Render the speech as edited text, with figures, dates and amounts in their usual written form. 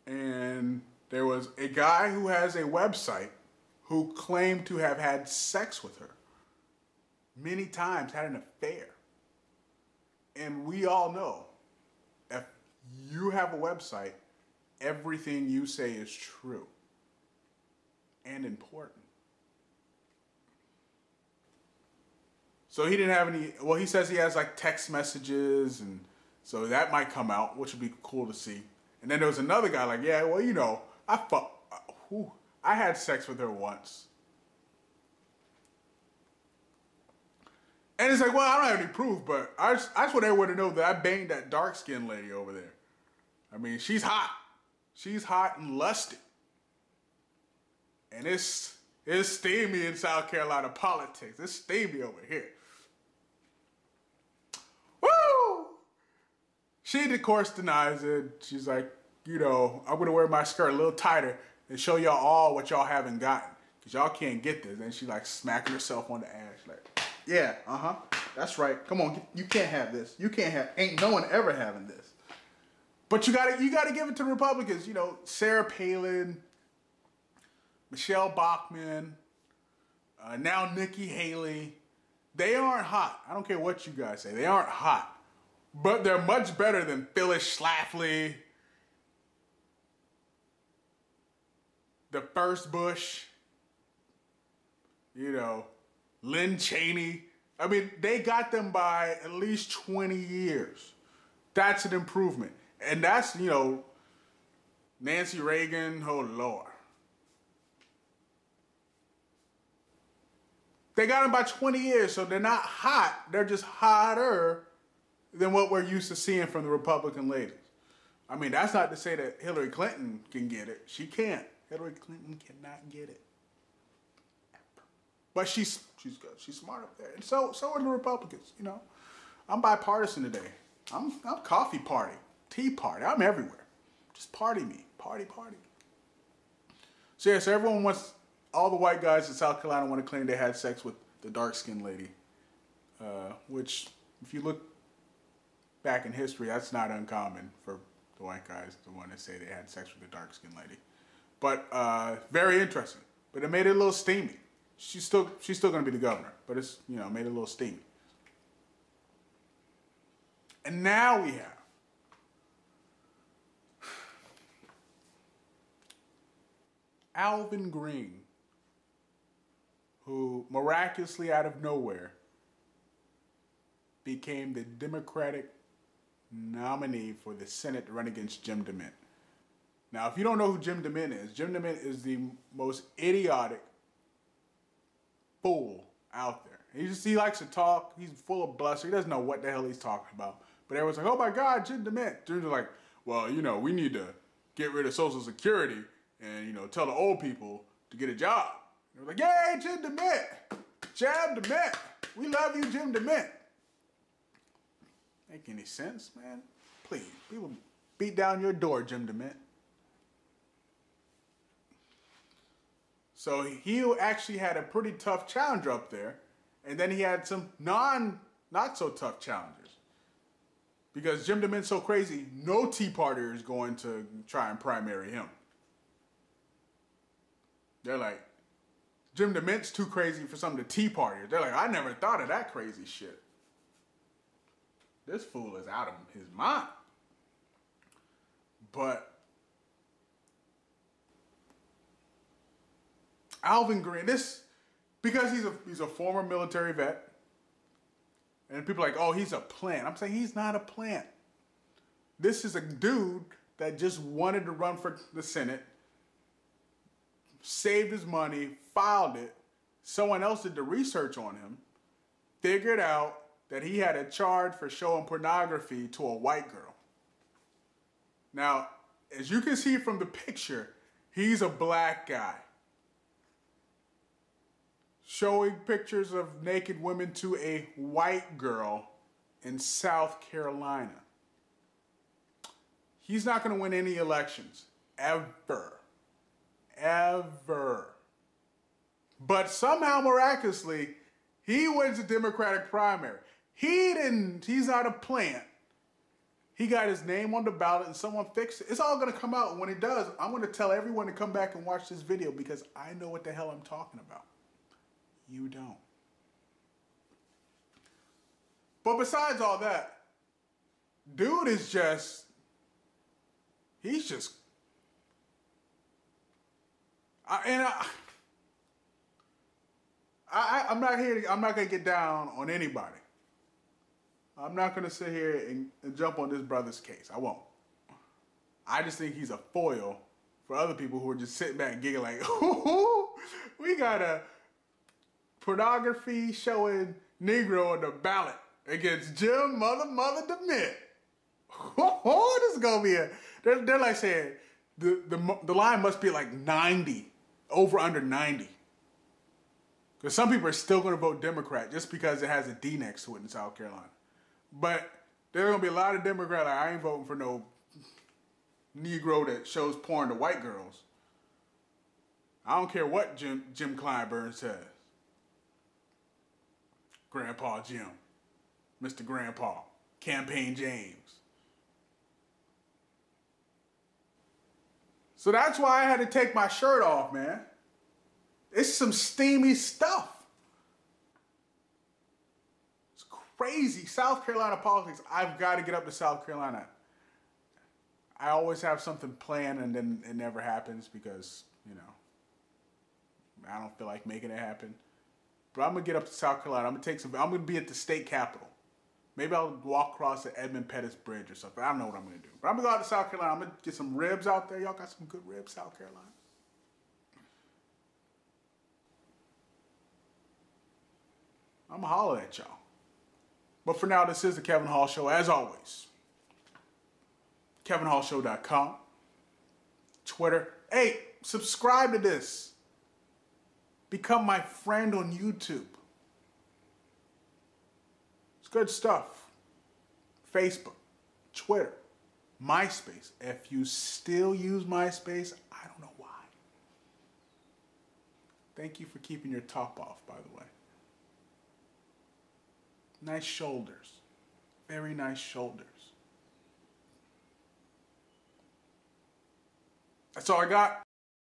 and there was a guy who has a website who claimed to have had sex with her many times, had an affair. And we all know, if you have a website, everything you say is true and important. So he didn't have any, well, he says he has like text messages, and so that might come out, which would be cool to see. And then there was another guy like, yeah, well, you know, I had sex with her once. And it's like, well, I don't have any proof, but I just want everyone to know that I banged that dark-skinned lady over there. I mean, she's hot. She's hot and lusty. And it's steamy in South Carolina politics. It's steamy over here. Woo! She, of course, denies it. She's like, you know, I'm going to wear my skirt a little tighter and show y'all all what y'all haven't gotten, because y'all can't get this. And she like smacking herself on the ass like, yeah, that's right. Come on, you can't have this. You can't have, ain't no one ever having this. But you gotta give it to the Republicans. You know, Sarah Palin, Michelle Bachmann, now Nikki Haley. They aren't hot. I don't care what you guys say. They aren't hot. But they're much better than Phyllis Schlafly, the first Bush, you know, Lynn Cheney. I mean, they got them by at least 20 years. That's an improvement. And that's, you know, Nancy Reagan, oh Lord. They got them by 20 years, so they're not hot. They're just hotter than what we're used to seeing from the Republican ladies. I mean, that's not to say that Hillary Clinton can get it. She can't. Hillary Clinton cannot get it. But she's good. She's smart up there. And so are the Republicans, you know. I'm bipartisan today. I'm coffee party, tea party. I'm everywhere. Just party me. Party. So yeah, so everyone wants, all the white guys in South Carolina want to claim they had sex with the dark-skinned lady. Which, if you look back in history, that's not uncommon for the white guys to want to say they had sex with the dark-skinned lady. But very interesting. But it made it a little steamy. She's still going to be the governor, but it's, you know, made it a little steamy. And now we have Alvin Greene, who miraculously out of nowhere became the Democratic nominee for the Senate to run against Jim Demint. Now, if you don't know who Jim Demint is the most idiotic fool out there. He likes to talk. He's full of bluster. He doesn't know what the hell he's talking about. But everyone's like, oh my God, Jim Demint. Jim's like, well, you know, we need to get rid of Social Security and, you know, tell the old people to get a job. And they're like, yay, Jim Demint. Jim Demint. We love you, Jim Demint. Make any sense, man? Please, people beat down your door, Jim Demint. So he actually had a pretty tough challenger up there, and then he had some not so tough challengers. Because Jim Demint's so crazy, no Tea Partier is going to try and primary him. They're like, Jim Demint's too crazy for some of the Tea Partiers. They're like, I never thought of that crazy shit. This fool is out of his mind. But Alvin Greene, because he's a former military vet, and people are like, oh, he's a plant. I'm saying he's not a plant. This is a dude that just wanted to run for the Senate, saved his money, filed it. Someone else did the research on him, figured out that he had a charge for showing pornography to a white girl. Now, as you can see from the picture, he's a black guy showing pictures of naked women to a white girl in South Carolina. He's not going to win any elections, ever. Ever. But somehow, miraculously, he wins the Democratic primary. He's not a plant. He got his name on the ballot and someone fixed it. It's all going to come out. And when it does, I'm going to tell everyone to come back and watch this video because I know what the hell I'm talking about. You don't. But besides all that, dude is just, he's just, I'm not going to get down on anybody. I'm not going to sit here and jump on this brother's case. I won't. I just think he's a foil for other people who are just sitting back and giggling like, ooh, we got a pornography showing Negro on the ballot against Jim Demint. This is going to be they're like saying the line must be like 90, over under 90. Because some people are still going to vote Democrat just because it has a D next to it in South Carolina. But there are going to be a lot of Democrats like, I ain't voting for no Negro that shows porn to white girls. I don't care what Jim Clyburn says. Grandpa Jim. Mr. Grandpa. Campaign James. So that's why I had to take my shirt off, man. It's some steamy stuff. Crazy. South Carolina politics. I've got to get up to South Carolina. I always have something planned and then it never happens because, you know, I don't feel like making it happen. But I'm going to get up to South Carolina. I'm going to be at the state capitol. Maybe I'll walk across the Edmund Pettus Bridge or something. I don't know what I'm going to do. But I'm going to go out to South Carolina. I'm going to get some ribs out there. Y'all got some good ribs, South Carolina? I'm going to holler at y'all. But for now, this is the Kevin Hall Show, as always. KevinHallShow.com. Twitter. Hey, subscribe to this. Become my friend on YouTube. It's good stuff. Facebook. Twitter. MySpace. If you still use MySpace, I don't know why. Thank you for keeping your top off, by the way. Nice shoulders. Very nice shoulders. That's all I got.